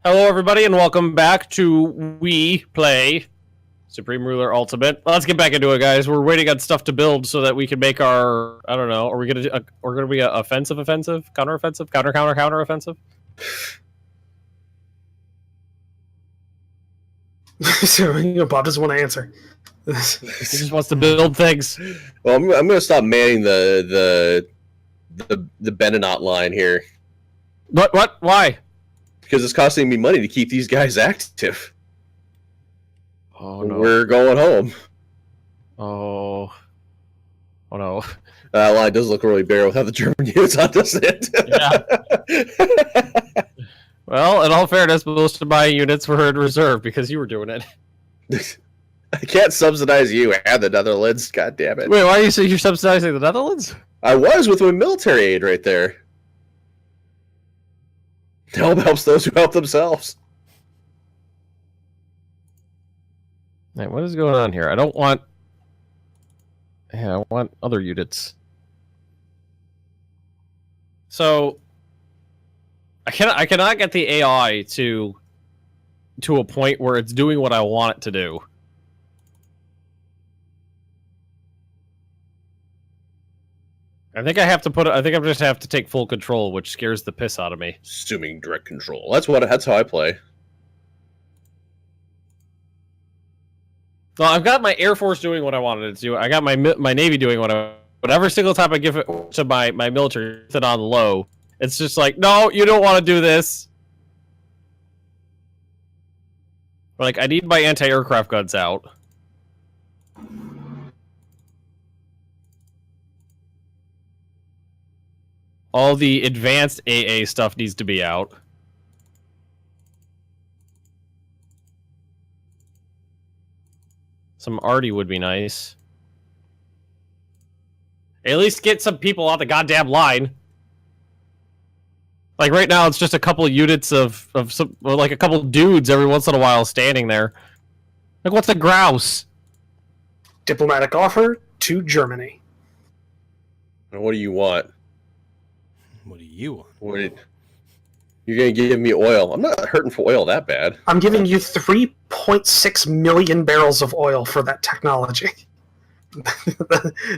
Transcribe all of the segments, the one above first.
Hello, everybody, and welcome back to We Play Supreme Ruler Ultimate. Let's get back into it, guys. We're waiting on stuff to build so that we can make our. I don't know. Are we gonna? We're gonna be a offensive, counter-offensive, counter-offensive. So Bob doesn't want to answer. He just wants to build things. Well, I'm going to stop manning the Benenot line here. What? Why? Because it's costing me money to keep these guys active. Oh no. We're going home. Oh no. That line does look really bare without the German units on, doesn't it? Yeah. Well, in all fairness, most of my units were in reserve because you were doing it. I can't subsidize you and the Netherlands. God damn it. Wait, why are you saying you're subsidizing the Netherlands? I was with my military aid right there. Help helps those who help themselves. Hey, what is going on here? I don't want... Yeah, I want other units. So... I cannot get the AI to a point where it's doing what I want it to do. I think I just have to take full control, which scares the piss out of me. Assuming direct control. That's how I play. Well, I've got my Air Force doing what I wanted it to do. I got my Navy doing but every single time I give it to my military, it's on low. It's just like, no, you don't want to do this. Like, I need my anti-aircraft guns out. All the advanced AA stuff needs to be out. Some arty would be nice. At least get some people on the goddamn line. Like, right now, it's just a couple units of some, or like a couple dudes every once in a while standing there. Like, what's a grouse? Diplomatic offer to Germany. What do you want? What do you want? You're going to give me oil. I'm not hurting for oil that bad. I'm giving you 3.6 million barrels of oil for that technology.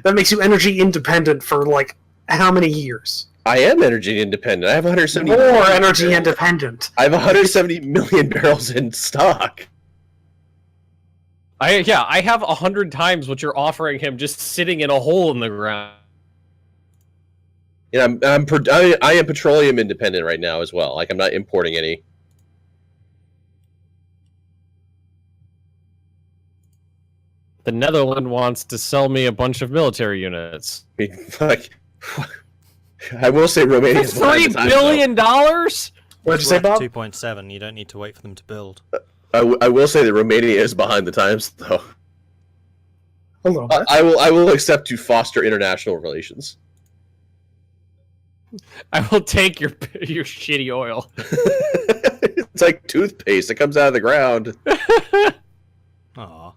That makes you energy independent for, like, how many years? I am energy independent. I have 170 More million energy barrels. independent. I have 170 million barrels in stock. I have 100 times what you're offering him just sitting in a hole in the ground. Yeah, I am petroleum independent right now as well. Like, I'm not importing any. The Netherlands wants to sell me a bunch of military units. I mean, like, I will say Romania is $3 billion? What'd you say, Bob? 2.7. You don't need to wait for them to build. I will say that Romania is behind the times, though. A little bit. I will accept to foster international relations. I will take your shitty oil. It's like toothpaste. It comes out of the ground. Aw.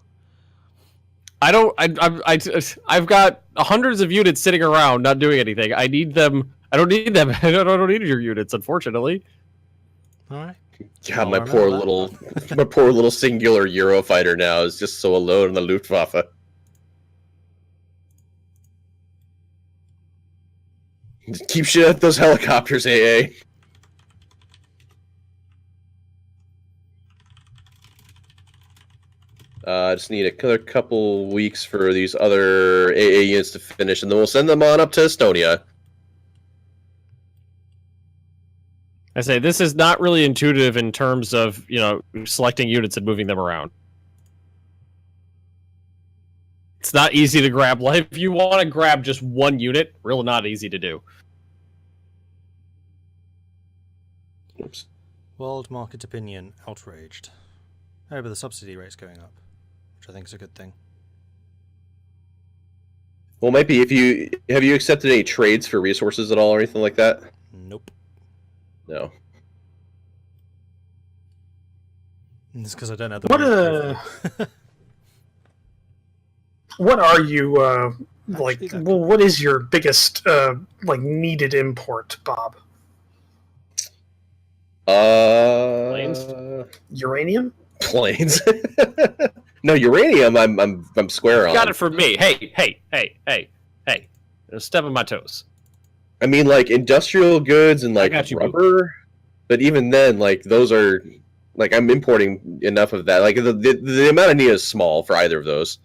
I've got hundreds of units sitting around not doing anything. I need them. I don't need them. I don't need your units, unfortunately. Alright. God, my poor little singular Eurofighter now is just so alone in the Luftwaffe. Keep shit at those helicopters, AA. I just need another couple weeks for these other AA units to finish, and then we'll send them on up to Estonia. I say this is not really intuitive in terms of, selecting units and moving them around. It's not easy to grab. Like, if you want to grab just one unit, really not easy to do. Oops. World market opinion outraged over the subsidy rates going up, which I think is a good thing. Well, it might be have you accepted any trades for resources at all or anything like that? Nope. No. It's because I don't have the What are you, Actually, what is your biggest, needed import, Bob? I Planes? Uranium? Planes. No, uranium. I'm square on. Got it for me. Hey. Step on my toes. I mean, like industrial goods and like got you, rubber, but even then, like those are like I'm importing enough of that. Like the amount I need is small for either of those.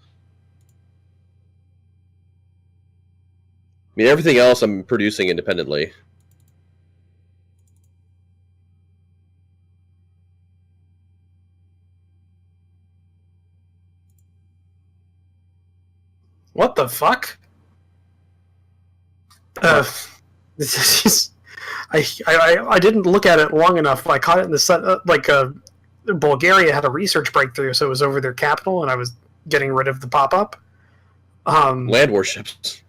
I mean, everything else I'm producing independently. What the fuck? This is just, I didn't look at it long enough. I caught it in the sun. Bulgaria had a research breakthrough, so it was over their capital, and I was getting rid of the pop-up. Land warships.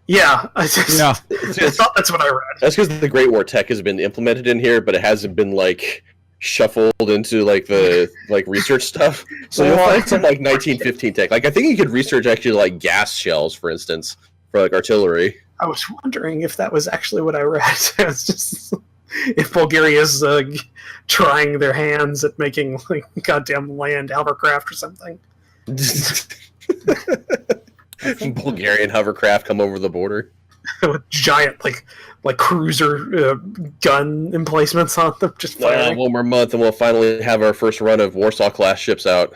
Yeah, I Yeah. thought that's what I read. That's because the Great War tech has been implemented in here, but it hasn't been like shuffled into like the like research stuff. So you'll find some like 1915 tech. Like I think you could research actually like gas shells, for instance, for like artillery. I was wondering if that was actually what I read. It's just if Bulgaria's trying their hands at making like goddamn land hovercraft or something. Bulgarian hovercraft come over the border With giant like cruiser gun emplacements on them, just firing. one more month, and we'll finally have our first run of Warsaw class ships out.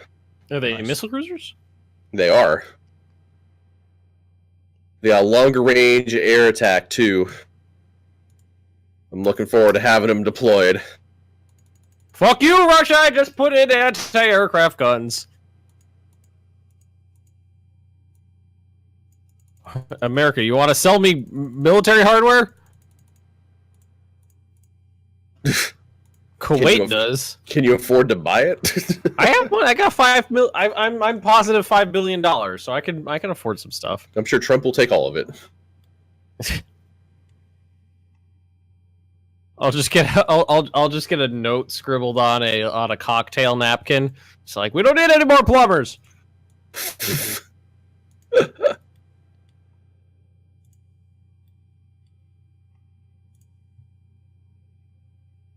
Are they missile cruisers? They are. They got longer range air attack too. I'm looking forward to having them deployed. Fuck you, Russia! I just put in anti-aircraft guns. America, you want to sell me military hardware? Kuwait does. Can you afford to buy it? I have one. I got $5 million. I'm positive $5 billion, so I can afford some stuff. I'm sure Trump will take all of it. I'll just get a note scribbled on a cocktail napkin. It's like, we don't need any more plumbers.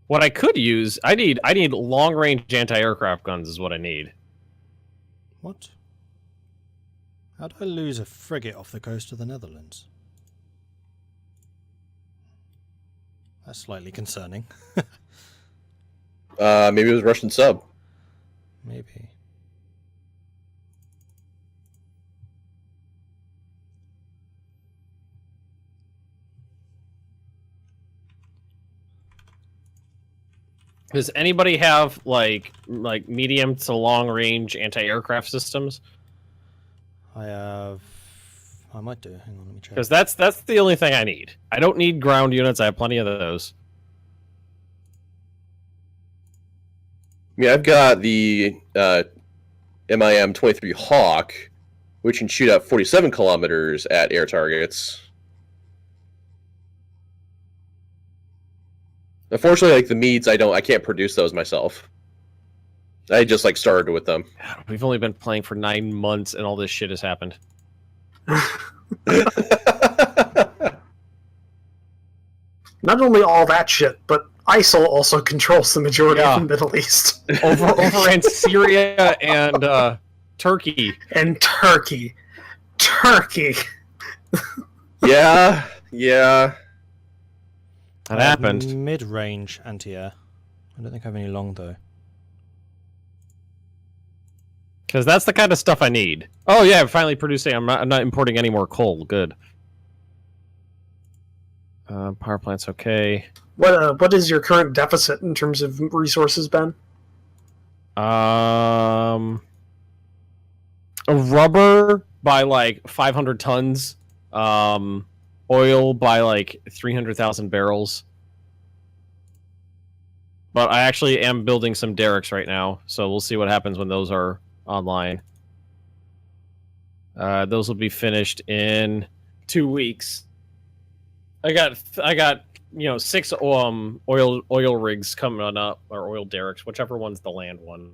What I could use, I need long range anti-aircraft guns is what I need. What? How do I lose a frigate off the coast of the Netherlands? That's slightly concerning. Maybe it was Russian sub. Maybe. Does anybody have like medium to long range anti-aircraft systems? I might do. Hang on, let me check. Because that's the only thing I need. I don't need ground units. I have plenty of those. Yeah, I've got the MIM-23 Hawk, which can shoot out 47 kilometers at air targets. Unfortunately, like the Meads, I can't produce those myself. I just like started with them. God, we've only been playing for 9 months, and all this shit has happened. Not only all that shit, but ISIL also controls the majority of the Middle East. Overran Syria and Turkey. And Turkey. Turkey. Yeah. That happened. Mid-range anti-air. I don't think I have any long, though. Because that's the kind of stuff I need. Oh yeah, I'm finally producing. I'm not importing any more coal. Good. Power plant's okay. What is your current deficit in terms of resources, Ben? A rubber by like 500 tons. Oil by like 300,000 barrels. But I actually am building some derricks right now, so we'll see what happens when those are online. Those will be finished in 2 weeks. I got 6 oil rigs coming up, or oil derricks, whichever one's the land one.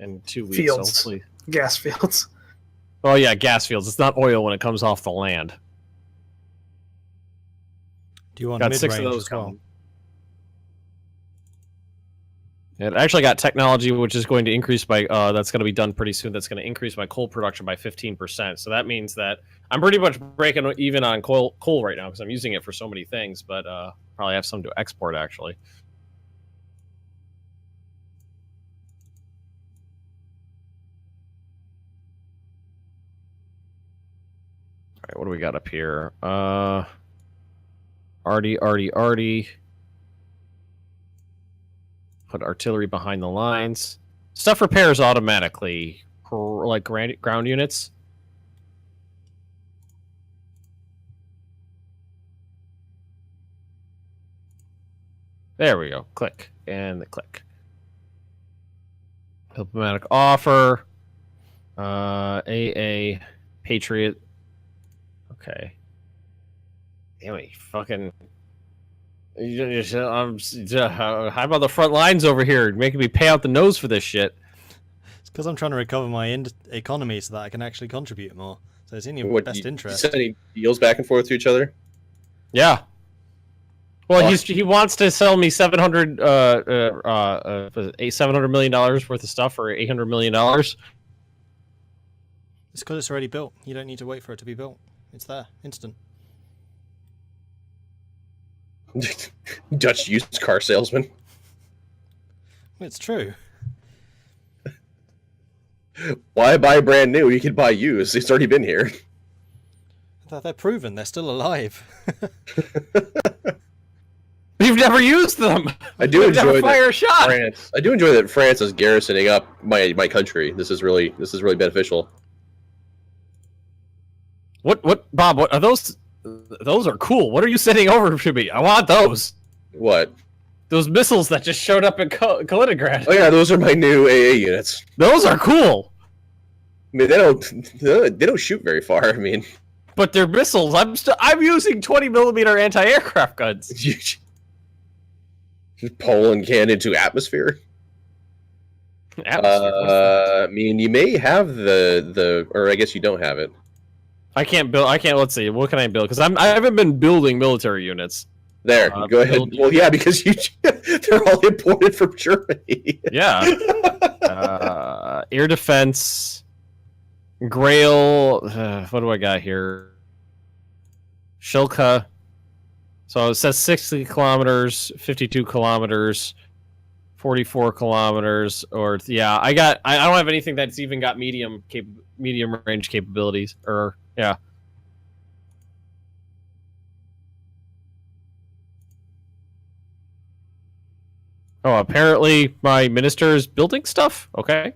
In 2 weeks. Fields. So hopefully... Gas fields. Oh yeah, gas fields. It's not oil when it comes off the land. Do you want Got mid-range 6 of those as well? coming. It actually got technology, which is going to increase my. That's going to be done pretty soon. That's going to increase my coal production by 15%. So that means that I'm pretty much breaking even on coal right now because I'm using it for so many things. But probably have some to export actually. All right, what do we got up here? Arty. Put artillery behind the lines. Stuff repairs automatically, like ground units. There we go. Click and click. Diplomatic offer. AA Patriot. Okay. Damn it, fucking. How about the front lines over here making me pay out the nose for this shit? It's because I'm trying to recover my economy so that I can actually contribute more. So it's in your best interest. You sending deals back and forth to each other? Yeah. Well, he wants to sell me $700 million worth of stuff for $800 million. It's because it's already built. You don't need to wait for it to be built. It's there, instant. Dutch used car salesman. It's true. Why buy brand new? You could buy used. It's already been here. They're proven. They're still alive. You've never used them. I do enjoy fire a shot. France. I do enjoy that France is garrisoning up my country. This is really beneficial. What Bob? What are those? Those are cool. What are you sending over to me? I want those. What? Those missiles that just showed up in Kaliningrad. Oh yeah, those are my new AA units. Those are cool. I mean, they don't shoot very far. I mean, but they're missiles. I'm using 20mm anti-aircraft guns. Just Poland can into atmosphere. I mean, you may have the or I guess you don't have it. I can't build. Let's see. What can I build? Because I haven't been building military units. There, go ahead. Well, yeah, because they're all imported from Germany. Yeah. Air defense. Grail. What do I got here? Shilka. So it says 60 kilometers, 52 kilometers, 44 kilometers, or yeah. I don't have anything that's even got medium range capabilities, or yeah. Oh, apparently my minister is building stuff. Okay.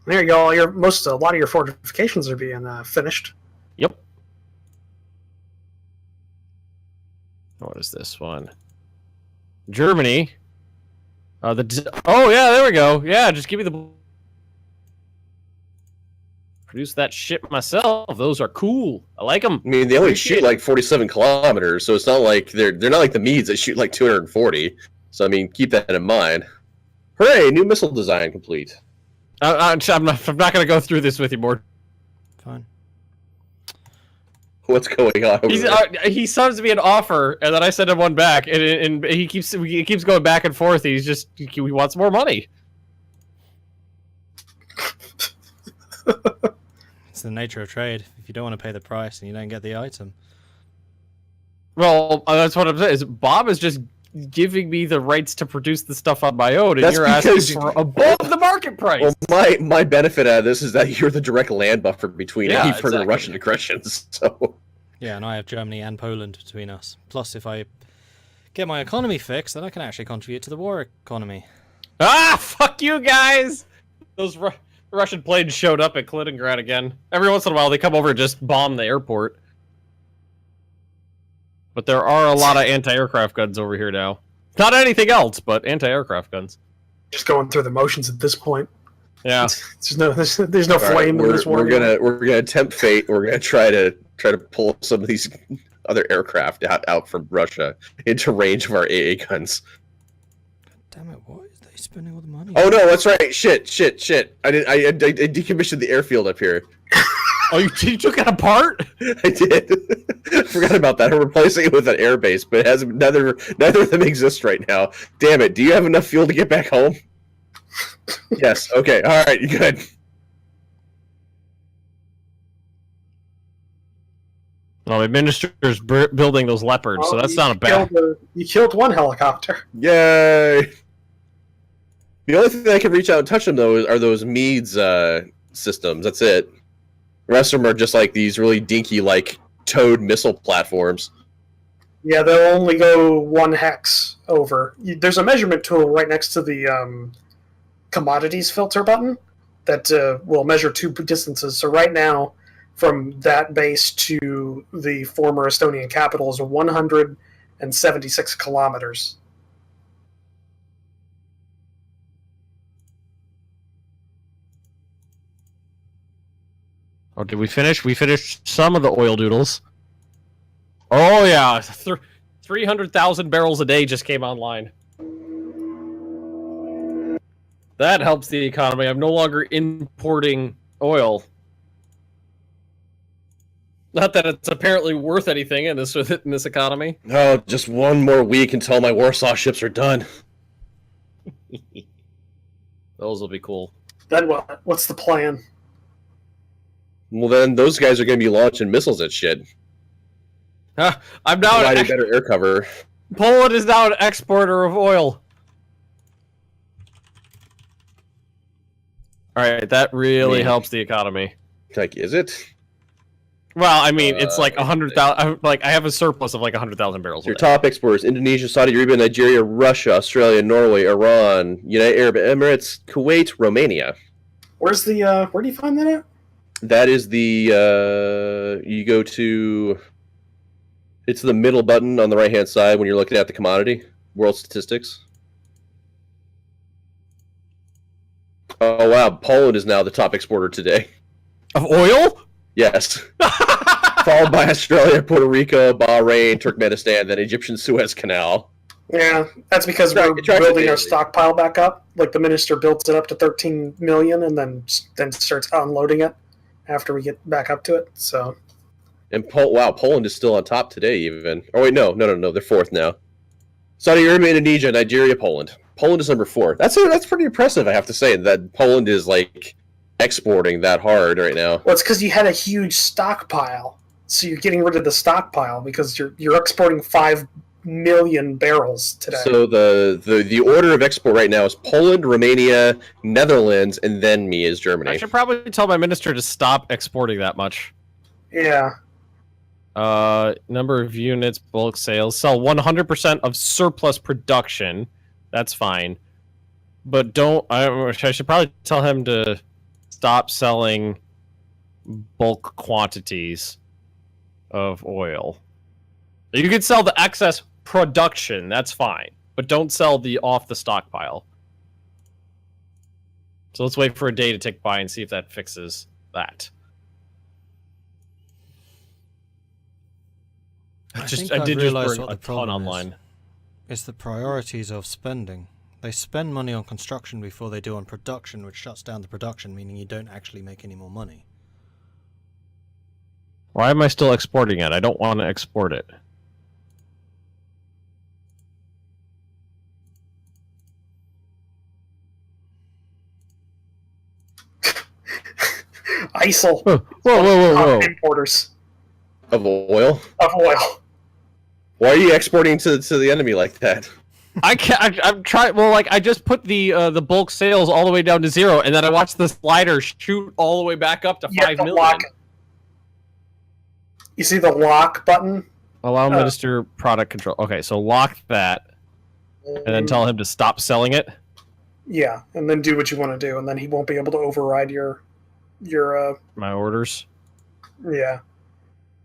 There you go. A lot of your fortifications are being finished. Yep. What is this one? Germany. Oh yeah, there we go. Yeah, just give me the. Produce that shit myself. Those are cool. I like them. I mean, they only shoot like 47 kilometers, so it's not like they're not like the Medes that shoot like 240. So I mean, keep that in mind. Hooray! New missile design complete. I'm not going to go through this with you, Mord. Fine. What's going on? He sends me an offer, and then I send him one back, and he keeps going back and forth. He wants more money. It's the nature of trade. If you don't want to pay the price, and you don't get the item. Well, that's what I'm saying. Is Bob is just giving me the rights to produce the stuff on my own, and you're asking for above the market price. Well, my benefit out of this is that you're the direct land buffer between any further Russian aggressions. So. Yeah, and I have Germany and Poland between us. Plus, if I get my economy fixed, then I can actually contribute to the war economy. Ah, fuck you guys! Those Russian planes showed up at Kaliningrad again. Every once in a while, they come over and just bomb the airport. But there are a lot of anti-aircraft guns over here now. Not anything else, but anti-aircraft guns. Just going through the motions at this point. Yeah. There's no flame in this war. We're gonna tempt fate. We're gonna try to pull some of these other aircraft out from Russia into range of our AA guns. Damn it! What is they spending all the money? Oh no, that's right. Shit. I decommissioned the airfield up here. Oh, you took it apart? I did. Forgot about that. I'm replacing it with an air base, but it has neither of them exist right now. Damn it! Do you have enough fuel to get back home? Yes. Okay. All right. Good. Well, the minister's building those leopards, so that's not a bad. You killed one helicopter. Yay! The only thing that I can reach out and touch them though are those Meads systems. That's it. The rest of them are just like these really dinky, like towed missile platforms. Yeah, they'll only go 1 hex over. There's a measurement tool right next to the commodities filter button that will measure 2 distances. So right now, from that base to the former Estonian capital is 176 kilometers. Oh, did we finish? We finished some of the oil doodles. Oh, yeah. 300,000 barrels a day just came online. That helps the economy. I'm no longer importing oil. Not that it's apparently worth anything in this economy. Oh, just one more week until my Warsaw ships are done. Those will be cool. Then what? What's the plan? Well, then those guys are going to be launching missiles at shit. I'm now providing better air cover. Poland is now an exporter of oil. All right, that really helps the economy. Like, is it? Well, I mean, it's like 100,000. Like, I have a surplus of like 100,000 barrels. Your top exporters: Indonesia, Saudi Arabia, Nigeria, Russia, Australia, Norway, Iran, United Arab Emirates, Kuwait, Romania. Where's the? Where do you find that at? That is the. You go to. It's the middle button on the right-hand side when you're looking at the commodity world statistics. Oh wow! Poland is now the top exporter today. Of oil? Yes. Followed by Australia, Puerto Rico, Bahrain, Turkmenistan, then Egyptian Suez Canal. Yeah, that's because we're building our stockpile back up. Like the minister builds it up to 13 million and then starts unloading it after we get back up to it. So. And wow, Poland is still on top today, even. Oh wait, no, they're fourth now. Saudi Arabia, Indonesia, Nigeria, Poland. Poland is number 4. That's pretty impressive, I have to say. That Poland is like exporting that hard right now. Well, it's because you had a huge stockpile, so you're getting rid of the stockpile because you're exporting 5 million barrels today. So the order of export right now is Poland, Romania, Netherlands, and then me is Germany. I should probably tell my minister to stop exporting that much. Yeah. Number of units, bulk sales, sell 100% of surplus production. That's fine, but I should probably tell him to stop selling bulk quantities of oil. You can sell the excess production, that's fine, but don't sell the off the stockpile. So let's wait for a day to tick by and see if that fixes that. I did just bring a ton online. It's the priorities of spending. They spend money on construction before they do on production, which shuts down the production, meaning you don't actually make any more money. Why am I still exporting it? I don't want to export it. ISIL. Whoa. Importers. Of oil? Of oil. Why are you exporting to the enemy like that? I can't. I'm trying. Well, like I just put the bulk sales all the way down to 0, and then I watched the slider shoot all the way back up to 5 million. Lock. You see the lock button? Allow minister product control. Okay, so lock that, and then tell him to stop selling it. Yeah, and then do what you want to do, and then he won't be able to override your my orders. Yeah.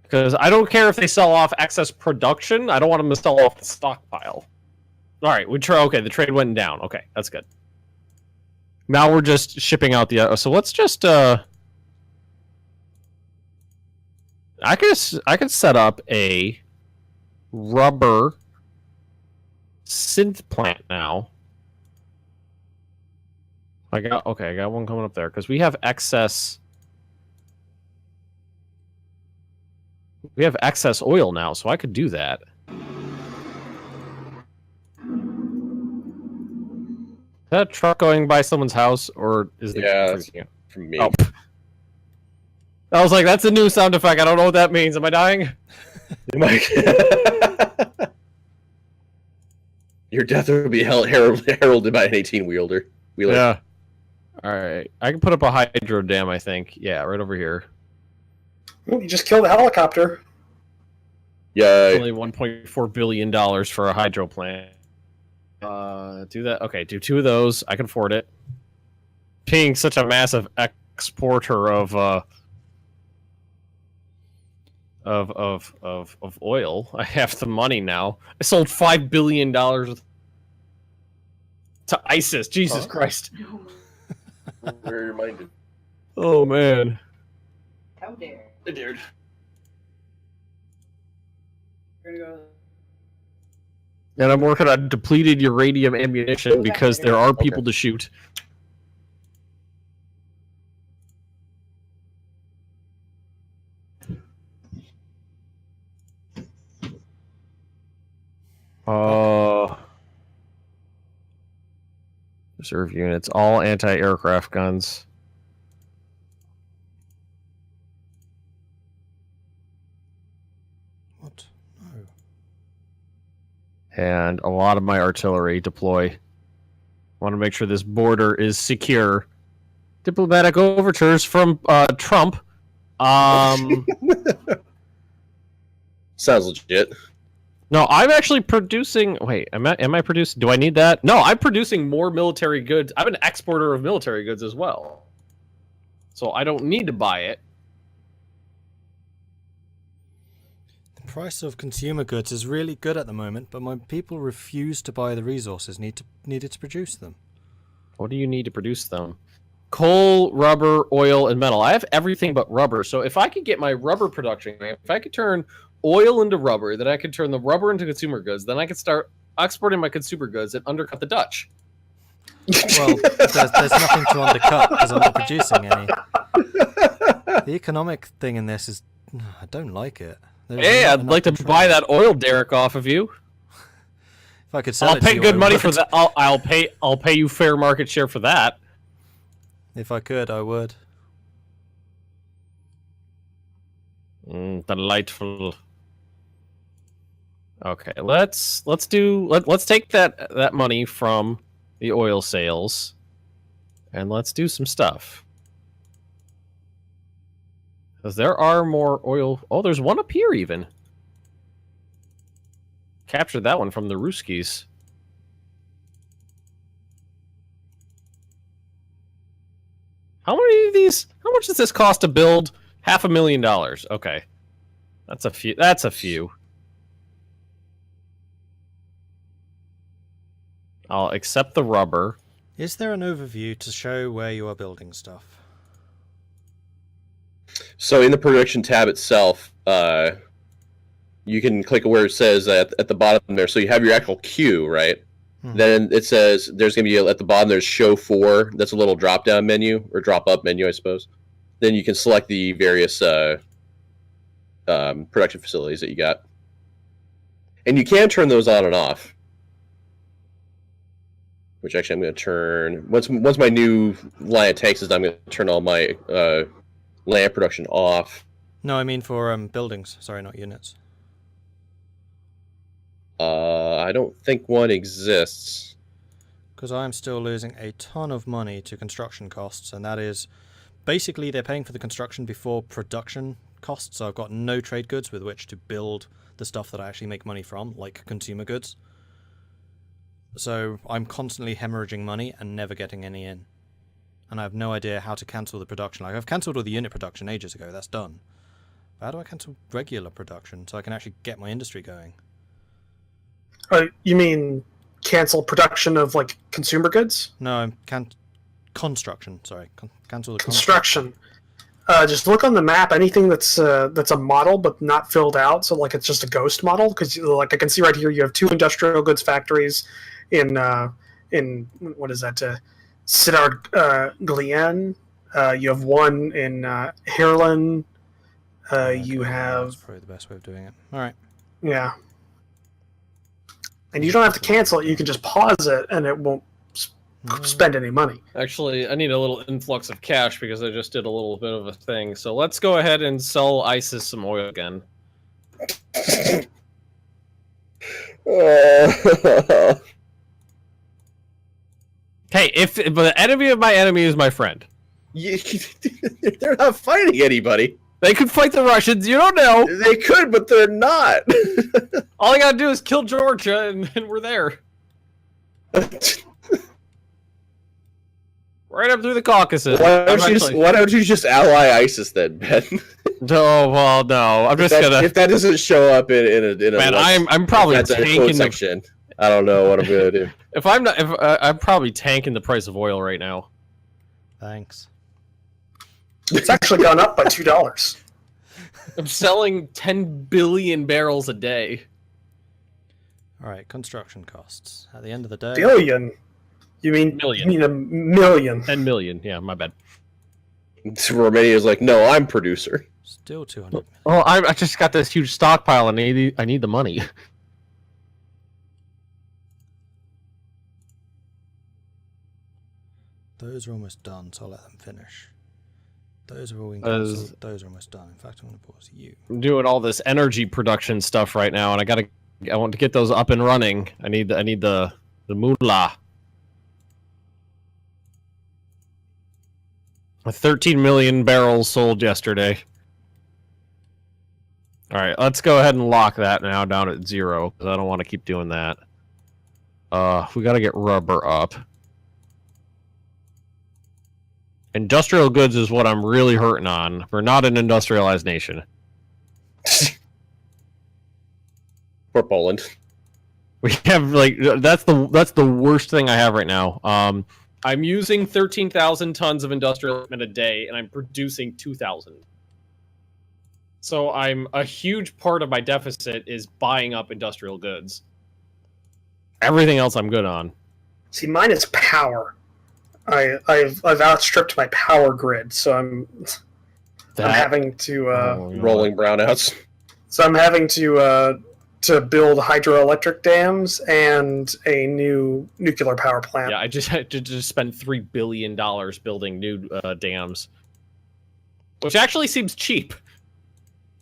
Because I don't care if they sell off excess production. I don't want them to sell off the stockpile. All right, okay, the trade went down. Okay, that's good. Now we're just shipping out the. So let's just. I could set up a rubber synth plant now. I got one coming up there because we have excess We have excess oil now, so I could do that. Is that a truck going by someone's house, or is the freaking out? From me. Oh. I was like, that's a new sound effect. I don't know what that means. Am I dying? Your death will be heralded by an 18-wheeler. Yeah. All right. I can put up a hydro dam, I think. Yeah, right over here. Well, you just killed a helicopter. Yeah. Only $1.4 billion for a hydro plant. Do that. Okay, do 2 of those. I can afford it. Being such a massive exporter of oil, I have the money now. I sold $5 billion to ISIS. Jesus Christ! We're reminded. Oh man! How dare? I dared. We're gonna go. And I'm working on depleted uranium ammunition because there are people to shoot. Reserve units, all anti-aircraft guns. What? No. And a lot of my artillery deploy. Want to make sure this border is secure. Diplomatic overtures from Trump. Sounds legit. No, I'm actually producing. Wait, am I producing? Do I need that? No, I'm producing more military goods. I'm an exporter of military goods as well, so I don't need to buy it. The price of consumer goods is really good at the moment, but my people refuse to buy the resources needed to produce them. What do you need to produce them? Coal, rubber, oil, and metal. I have everything but rubber. So if I could get my rubber production, if I could turn oil into rubber, then I could turn the rubber into consumer goods, then I could start exporting my consumer goods and undercut the Dutch. Well, there's nothing to undercut because I'm not producing any. The economic thing in this is, I don't like it. Hey, I'd like to buy that oil derrick off of you. If I could sell I'll it to pay you, good I money would. for that. I'll pay you fair market share for that. If I could, I would. Delightful. Okay, let's take that money from the oil sales, and let's do some stuff. Because there are more oil. Oh, there's one up here even. Captured that one from the Ruskies. How many of these? How much does this cost to build? $500,000. Okay, that's a few. That's a few. I'll accept the rubber. Is there an overview to show where you are building stuff? So in the production tab itself, you can click where it says at the bottom there. So you have your actual queue, right? Then it says there's going to be at the bottom there's show for. That's a little drop down menu or drop up menu, I suppose. Then you can select the various production facilities that you got, and you can turn those on and off. Which actually I'm going to turn once my new line of tanks is done. I'm going to turn all my land production off. No, I mean for buildings. Sorry, not units. I don't think one exists. Because I'm still losing a ton of money to construction costs, and that is basically they're paying for the construction before production costs. So I've got no trade goods with which to build the stuff that I actually make money from, like consumer goods. So I'm constantly hemorrhaging money and never getting any in. And I have no idea how to cancel the production. Like, I've cancelled all the unit production ages ago, that's done. But how do I cancel regular production so I can actually get my industry going? You mean cancel production of, like, consumer goods? No, construction, sorry. Cancel the construction. Just look on the map, anything that's a model but not filled out, so like it's just a ghost model, because like I can see right here you have 2 industrial goods factories in what is that, Siddard Glen. You have one in Haarlem, You have That's probably the best way of doing it. All right. yeah, and you don't have to cancel it. You can just pause it, and it won't spend any money. Actually, I need a little influx of cash because I just did a little bit of a thing. So let's go ahead and sell ISIS some oil again. Hey, but the enemy of my enemy is my friend. They're not fighting anybody. They could fight the Russians. You don't know. They could, but they're not. All I gotta do is kill Georgia, and we're there. Right up through the Caucasus. Why don't you just ally ISIS then, Ben? No, well, no. I'm just gonna. If that doesn't show up in a Man, I'm probably tanking section. I don't know what I'm gonna do. If I'm not, I'm probably tanking the price of oil right now. Thanks. It's actually gone up by $2. I'm selling 10 billion barrels a day. All right, construction costs. At the end of the day, Billion? You mean Million. You mean a million? 10 million. Yeah, my bad. Romania's like, no, I'm producer. still 200 million. Well, I just got this huge stockpile, and I need the money. Those are almost done, so I'll let them finish. Those are all in console. Those are almost done. In fact, I'm going to pause you. I'm doing all this energy production stuff right now, and I want to get those up and running. I need the moolah. 13 million barrels sold yesterday. All right, let's go ahead and lock that now down at 0 because I don't want to keep doing that. We got to get rubber up. Industrial goods is what I'm really hurting on. We're not an industrialized nation. For Poland. We have that's the worst thing I have right now. I'm using 13,000 tons of industrial equipment a day, and I'm producing 2,000. So a huge part of my deficit is buying up industrial goods. Everything else I'm good on. See, mine is power. I've outstripped my power grid, so I'm having to rolling brownouts. So I'm having to build hydroelectric dams and a new nuclear power plant. Yeah, I just had to spend $3 billion building new dams, which actually seems cheap.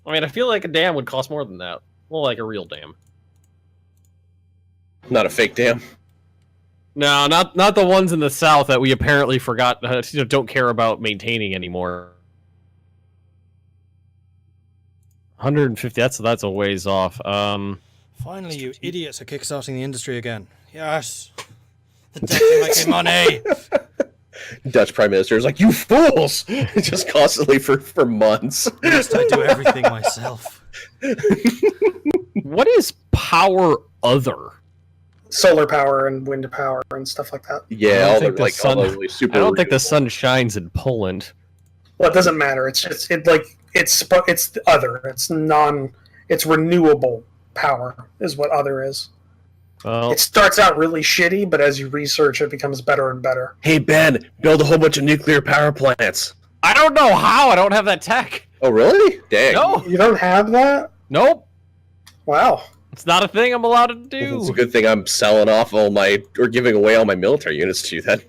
I mean, I feel like a dam would cost more than that. Well, like a real dam. Not a fake dam. No, not the ones in the south that we apparently forgot, don't care about maintaining anymore. 150. That's a ways off. Finally, you idiots are kickstarting the industry again. Yes, the deck are making money. Dutch Prime Minister is like, you fools! Just constantly for months. Must I do everything myself? What is power other? Solar power and wind power and stuff like that. Yeah, I don't think the sun shines in Poland. Well, it doesn't matter. It's just it's other. It's renewable power is what other is. Well, It starts out really shitty, but as you research, it becomes better and better. Hey Ben, build a whole bunch of nuclear power plants. I don't know how. I don't have that tech. Oh really? Dang. No. You don't have that? Nope. Wow. It's not a thing I'm allowed to do. It's a good thing I'm selling off or giving away all my military units to you then.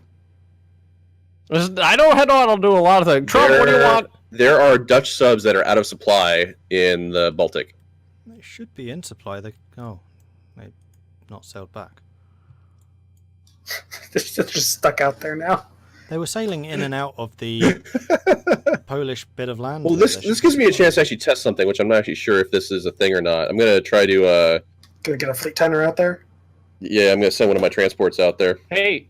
I know how to do a lot of things. Trump, what do you want? There are Dutch subs that are out of supply in the Baltic. They should be in supply. They've not sailed back. They're just stuck out there now. They were sailing in and out of the Polish bit of land. Well, this gives me a chance to actually test something, which I'm not actually sure if this is a thing or not. I'm gonna try to. Gonna get a fleet tender out there. Yeah, I'm gonna send one of my transports out there. Hey,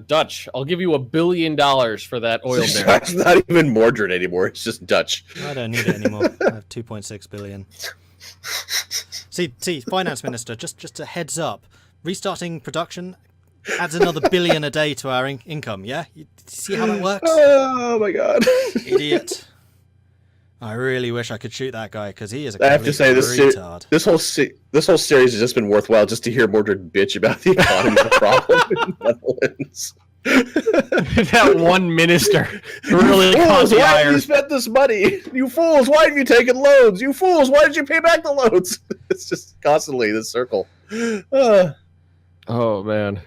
Dutch, I'll give you $1 billion for that oil barrel. It's not even Mordred anymore. It's just Dutch. I don't need it anymore. I have 2.6 billion. See, finance minister, just a heads up. Restarting production adds another billion a day to our income. Yeah, you see how that works? Oh my god, idiot! I really wish I could shoot that guy because he is a I have to say retard. this whole series has just been worthwhile just to hear Mordred bitch about the economy problem in the Netherlands. That one minister really caught Fools, the why have iron. you spent this money? You fools, why have you taken loans? You fools, why did you pay back the loans? It's just constantly this circle. Oh man.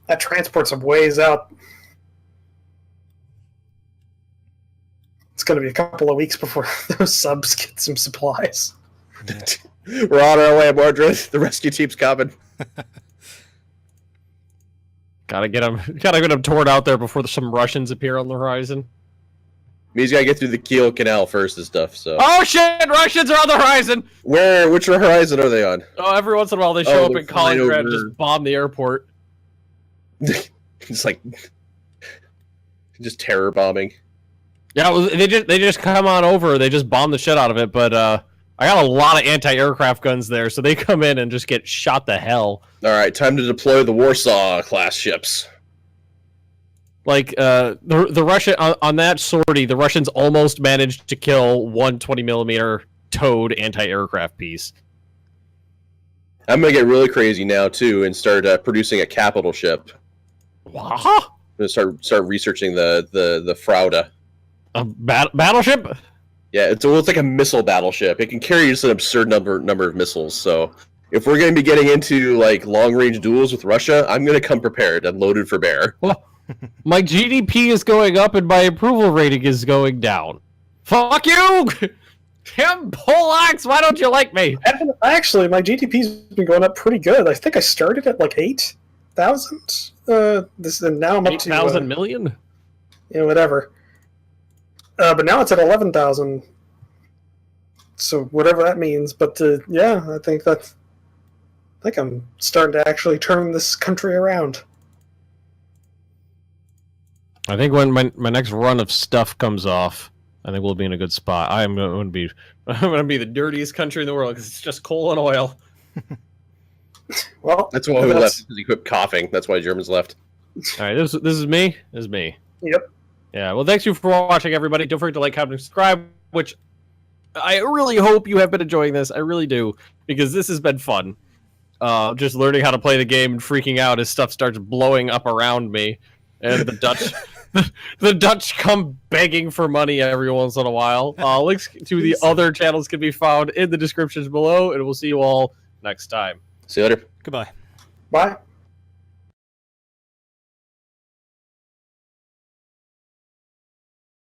That transport's a ways out. It's going to be a couple of weeks before those subs get some supplies. We're on our way, Mordred. The rescue team's coming. Gotta get them torn out there before some Russians appear on the horizon. Means you gotta get through the Kiel Canal first and stuff. So. Oh shit! Russians are on the horizon. Which horizon are they on? Oh, every once in a while they show up they're in flying Kaliningrad and over- just bomb the airport. It's like just terror bombing. Yeah, well, they just come on over. They just bomb the shit out of it. But I got a lot of anti-aircraft guns there, so they come in and just get shot to hell. All right, time to deploy the Warsaw class ships. Like the Russian on that sortie, the Russians almost managed to kill one 20mm towed anti-aircraft piece. I'm gonna get really crazy now too and start producing a capital ship. What? I'm gonna start researching the Frauda. A battleship? Yeah, it's like a missile battleship. It can carry just an absurd number of missiles. So if we're going to be getting into like long range duels with Russia, I'm going to come prepared and loaded for bear. Well, my GDP is going up and my approval rating is going down. Fuck you! Tim Polacks, why don't you like me? Actually, my GDP's been going up pretty good. I think I started at like 8,000. And now I'm up to 8,000 million? Yeah, whatever. But now it's at 11,000. So whatever that means. But yeah, I think I'm starting to actually turn this country around. I think when my next run of stuff comes off, I think we'll be in a good spot. I'm going to be the dirtiest country in the world because it's just coal and oil. Well, That's why we left, because he quit coughing. That's why Germans left. All right, this is me. This is me. Yep. Yeah, well, thanks you for watching, everybody. Don't forget to like, comment, and subscribe, which I really hope you have been enjoying this. I really do, because this has been fun. Just learning how to play the game and freaking out as stuff starts blowing up around me. And the Dutch... the Dutch come begging for money every once in a while. Links to the other channels can be found in the descriptions below, and we'll see you all next time. See you later. Goodbye. Bye.